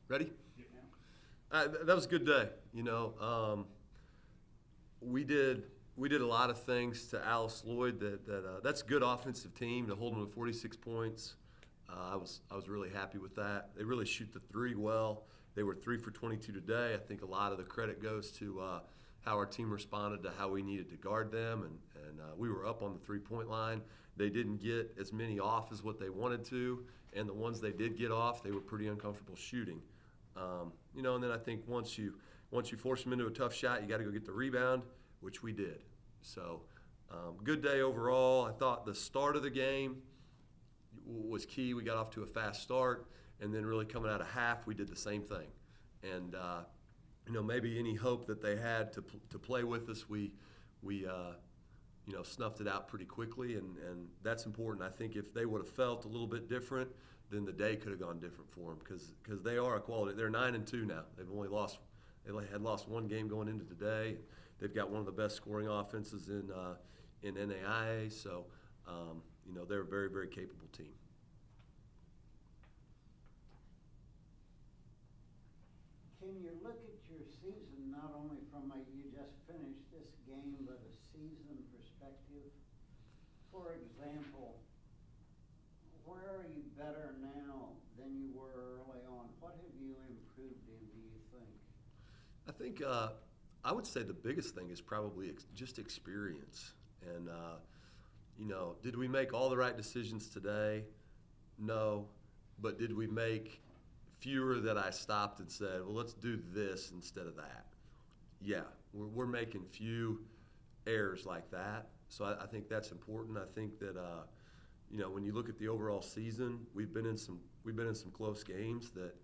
Ready? That was a good day. We did a lot of things to Alice Lloyd. That's a good offensive team to hold them to 46 points. I was really happy with that. They really shoot the three well. They were 3 for 22 today. I think a lot of the credit goes to how our team responded to how we needed to guard them, and we were up on the 3-point line. They didn't get as many off as what they wanted to, and the ones they did get off, they were pretty uncomfortable shooting. And then I think once you force them into a tough shot, you got to go get the rebound, which we did. So, good day overall. I thought the start of the game was key. We got off to a fast start, and then really coming out of half, we did the same thing. And maybe any hope that they had to play with us, we snuffed it out pretty quickly, and that's important. I think if they would have felt a little bit different, then the day could have gone different for them because they are a quality. They're 9-2 now. They had lost one game going into today. They've got one of the best scoring offenses in NAIA, so they're a very, very capable team. Can you look at your season not only from you just finished this game, but a season perspective? For example, where are you better now than you were early on? What have you improved in, do you think? I think I would say the biggest thing is probably just experience. And, did we make all the right decisions today? No. But did we make fewer that I stopped and said, well, let's do this instead of that? Yeah, we're making few errors like that. So I think that's important. I think that when you look at the overall season, we've been in some close games that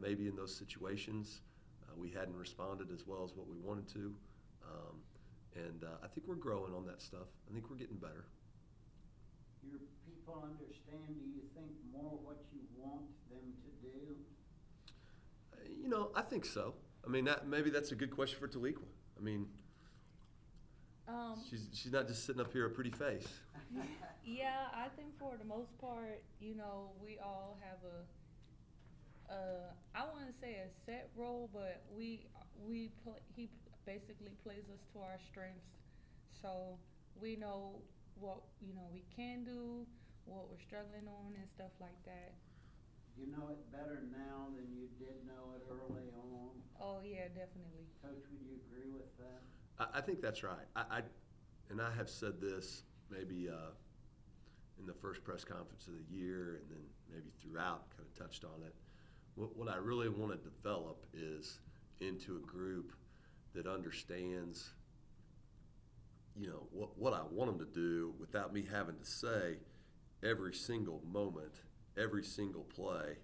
maybe in those situations we hadn't responded as well as what we wanted to. And I think we're growing on that stuff. I think we're getting better. Your people understand, do you think, more what you want them to do? I think so. I mean, maybe that's a good question for Taliqua. I mean, she's not just sitting up here a pretty face. Yeah, I think for the most part, we all have I wouldn't say a set role, but he basically plays us to our strengths. So we know what we can do, what we're struggling on, and stuff like that. You know it better now than you did know it early on. Oh yeah, definitely. Coach, would you agree with that? I think that's right. I have said this maybe in the first press conference of the year, and then maybe throughout, kind of touched on it. What I really want to develop is into a group that understands, what I want them to do without me having to say every single moment, every single play,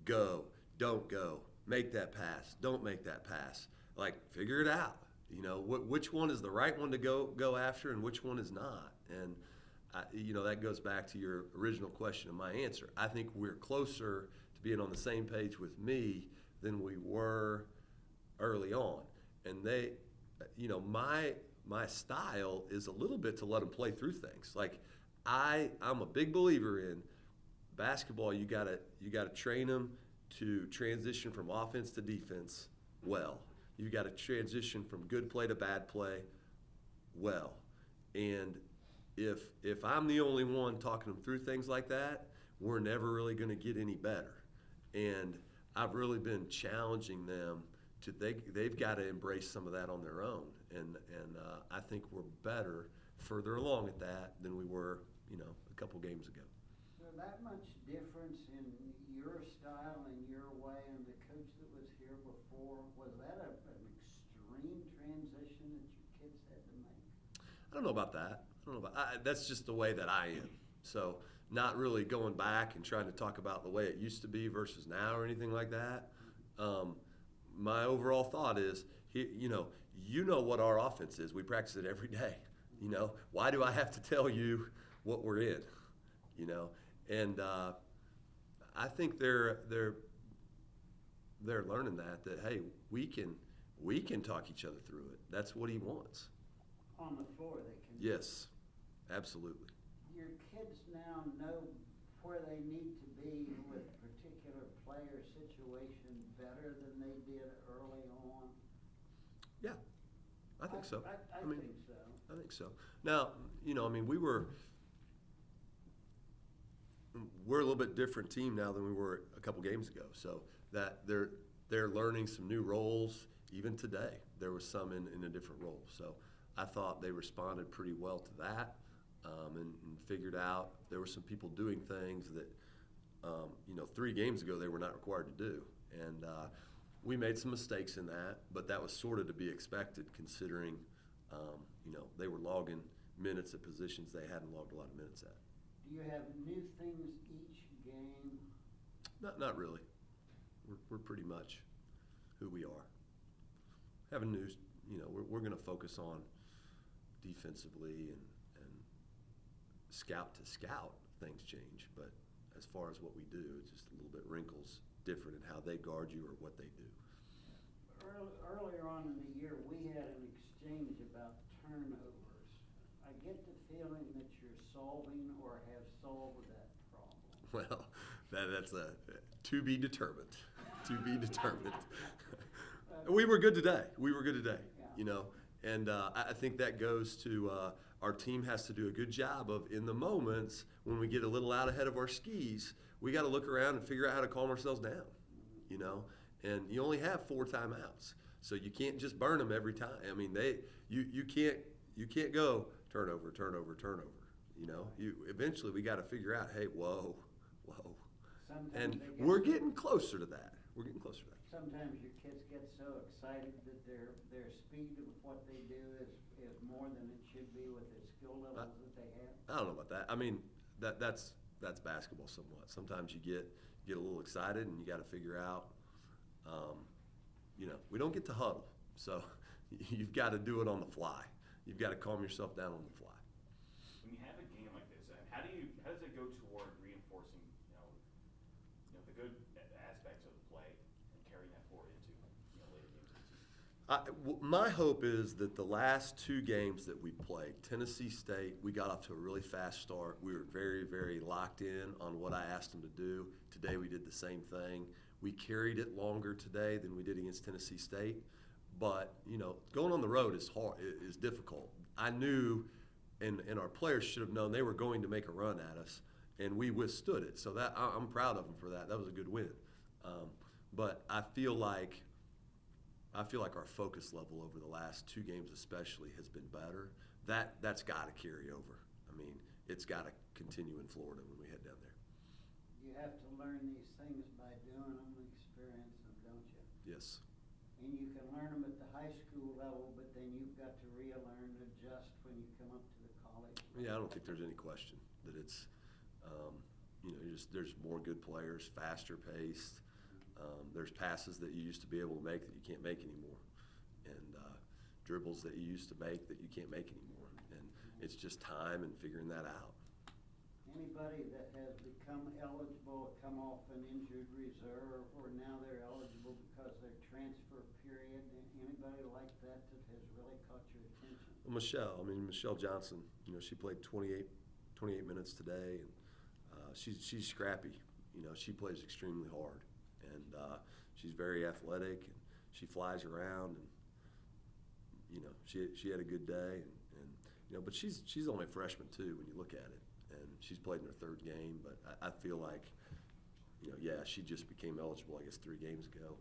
go, don't go, make that pass, don't make that pass. Like, figure it out. Which one is the right one to go after and which one is not. And, that goes back to your original question and my answer. I think we're closer to being on the same page with me than we were early on. And they, my style is a little bit to let them play through things. Like, I'm a big believer in basketball. You gotta train them to transition from offense to defense well. You got to transition from good play to bad play well. And if I'm the only one talking them through things like that, we're never really going to get any better. And I've really been challenging them to they've got to embrace some of that on their own. And I think we're better further along at that than we were, a couple games ago. Was there that much difference in your style and your way and the coach that was here before? Was that an extreme transition that your kids had to make? I don't know about that. That's just the way that I am. So not really going back and trying to talk about the way it used to be versus now or anything like that. My overall thought is, you know what our offense is. We practice it every day. Why do I have to tell you what we're in? And I think they're learning that hey, we can talk each other through it. That's what he wants. On the floor, they can. Yes, absolutely. Your kids now know where they need to be with particular player situation better than they did early on? Yeah, I think so. I mean, think so. I think so. Now, I mean, we're a little bit different team now than we were a couple games ago. So that they're learning some new roles. Even today, there was some in a different role. So I thought they responded pretty well to that, and figured out there were some people doing things that 3 games ago they were not required to do, and we made some mistakes in that, but that was sort of to be expected considering they were logging minutes at positions they hadn't logged a lot of minutes at. Do you have new things each game? Not really. We're pretty much who we are. Having news, we're going to focus on defensively and scout to scout, things change. But as far as what we do, it's just a little bit wrinkles different in how they guard you or what they do. Earlier on in the year, we had an exchange about turnovers. I get the feeling that you're solving or have solved that problem. Well, that's to be determined. To be determined. We were good today. Yeah. And I think that goes to our team has to do a good job of, in the moments when we get a little out ahead of our skis, we got to look around and figure out how to calm ourselves down. And you only have 4 timeouts, so you can't just burn them every time. I mean, you can't go turnover. Eventually we got to figure out, hey, whoa. Sometimes And we're getting closer to that. Sometimes your kids get so excited that their speed of what they do is more than it should be with the skill levels that they have. I don't know about that. I mean, that's basketball somewhat. Sometimes you get a little excited and you got to figure out. We don't get to huddle, so you've got to do it on the fly. You've got to calm yourself down on the fly. When you have a game like this, how does it go toward reinforcing, the good aspects of the play and carrying that forward into, later games of the season? My hope is that the last 2 games that we played, Tennessee State, we got off to a really fast start. We were very, very locked in on what I asked them to do. Today we did the same thing. We carried it longer today than we did against Tennessee State. But, going on the road is hard, is difficult. I knew, and our players should have known they were going to make a run at us, and we withstood it. So that I'm proud of them for that. That was a good win. But I feel like our focus level over the last 2 games especially has been better. That's got to carry over. I mean, it's got to continue in Florida when we head down there. You have to learn these things by doing them, experience them, don't you? Yes. And you can learn them at the high school level, but then you've got to relearn, adjust when you come up to the college level. Yeah, I don't think there's any question that it's, there's more good players, faster paced. There's passes that you used to be able to make that you can't make anymore, and dribbles that you used to make that you can't make anymore. And it's just time and figuring that out. Anybody that has become eligible, come off an injured reserve, or now they're eligible because their transfer period, anybody like that has really caught your attention? Well, Michelle Johnson, she played 28 minutes today, and she's scrappy. She plays extremely hard, and she's very athletic, and she flies around, and she had a good day, and but she's only a freshman too when you look at it. And she's played in her 3rd game, but I feel like, she just became eligible, I guess, 3 games ago,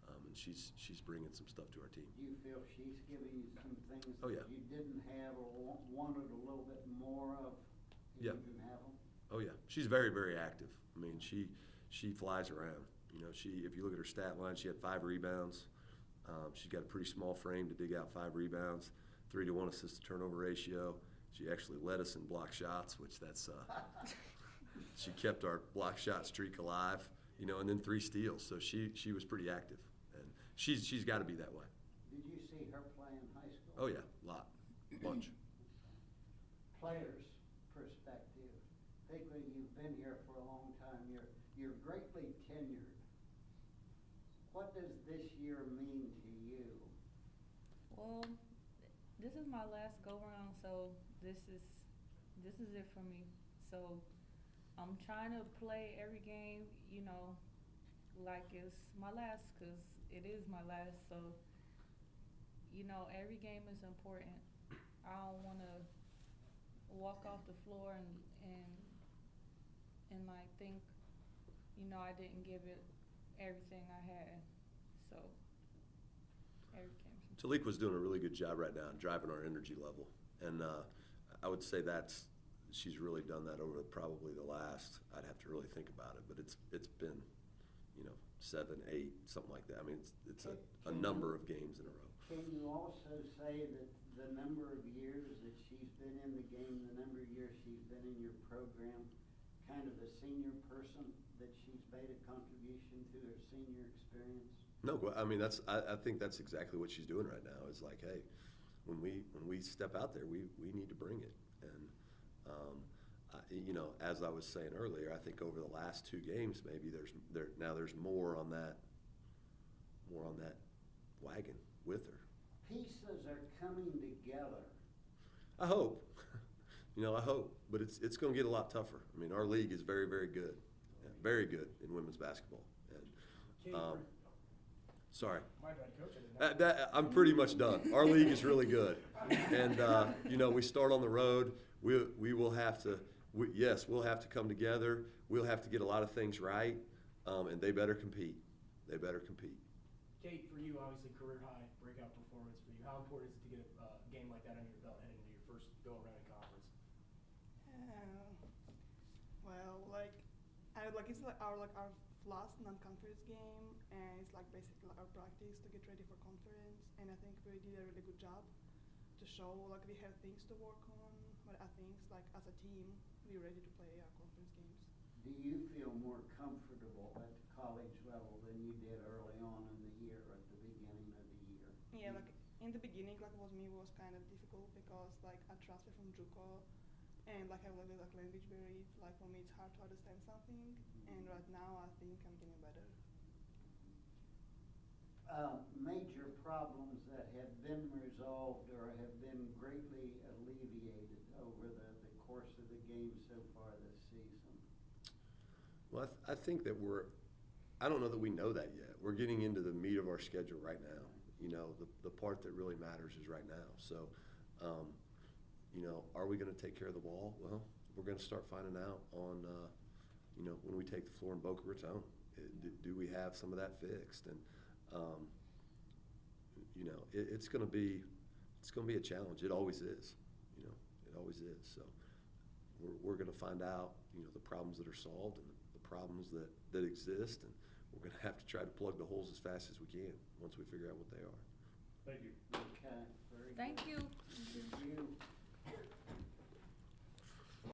and she's bringing some stuff to our team. Do you feel she's giving you some things Oh, yeah. that you didn't have or wanted a little bit more of? Yeah. You didn't have them? Oh yeah, she's very, very active. I mean, she flies around. If you look at her stat line, she had 5 rebounds. She's got a pretty small frame to dig out 5 rebounds, 3-to-1 assist to turnover ratio. She actually led us in block shots, which she kept our block shot streak alive, and then 3 steals. So she was pretty active, and she's got to be that way. Did you see her play in high school? Oh yeah, bunch. Players' perspective. I think when you've been here for a long time, you're greatly tenured. What does this year mean to you? Well, this is my last go round, so this is it for me. So I'm trying to play every game, like it's my last, cause it is my last. So, every game is important. I don't wanna walk off the floor and like think, I didn't give it everything I had. So, every game's important. Talik was doing a really good job right now driving our energy level, and I would say she's really done that over probably the last. I'd have to really think about it, but it's been 7, 8, something like that. I mean, it's a number of games in a row. Can you also say that the number of years that she's been in the game, the number of years she's been in your program, kind of a senior person, that she's made a contribution to her senior experience? No, I mean I think that's exactly what she's doing right now. Is like, hey, when we step out there, we need to bring it. And as I was saying earlier, I think over the last 2 games, maybe there's more on that wagon with her. Pieces are coming together. I hope. I hope, but it's going to get a lot tougher. I mean, our league is very, very good, very good in women's basketball. And sorry, My bad, Coach. I'm pretty much done. Our league is really good, and we start on the road. We will have to. We'll have to come together. We'll have to get a lot of things right, and they better compete. They better compete. Kate, for you, obviously career high breakout performance for you. How important is it to get a game like that under your belt heading into your first go around in conference? It's our last non-conference game, and it's like basically our practice to get ready for conference. And I think we did a really good job to show we have things to work on, but I think like as a team we're ready to play our conference games. Do you feel more comfortable at the college level than you did early on in the year, at the beginning of the year? Yeah, in the beginning, it was kind of difficult because I transferred from JUCO, and I was language barrier. For me, it's hard to understand something, and right now I think I'm getting better. Major problems that have been resolved or have been greatly alleviated over the course of the game so far this season? Well, I think that I don't know that we know that yet. We're getting into the meat of our schedule right now. The part that really matters is right now. So, are we going to take care of the ball? Well, we're going to start finding out on, when we take the floor in Boca Raton. Do we have some of that fixed? And, it's going to be a challenge. It always is. It always is. So, we're going to find out, the problems that are solved and the problems that exist, and we're going to have to try to plug the holes as fast as we can once we figure out what they are. Thank you. Okay, very good. Thank you.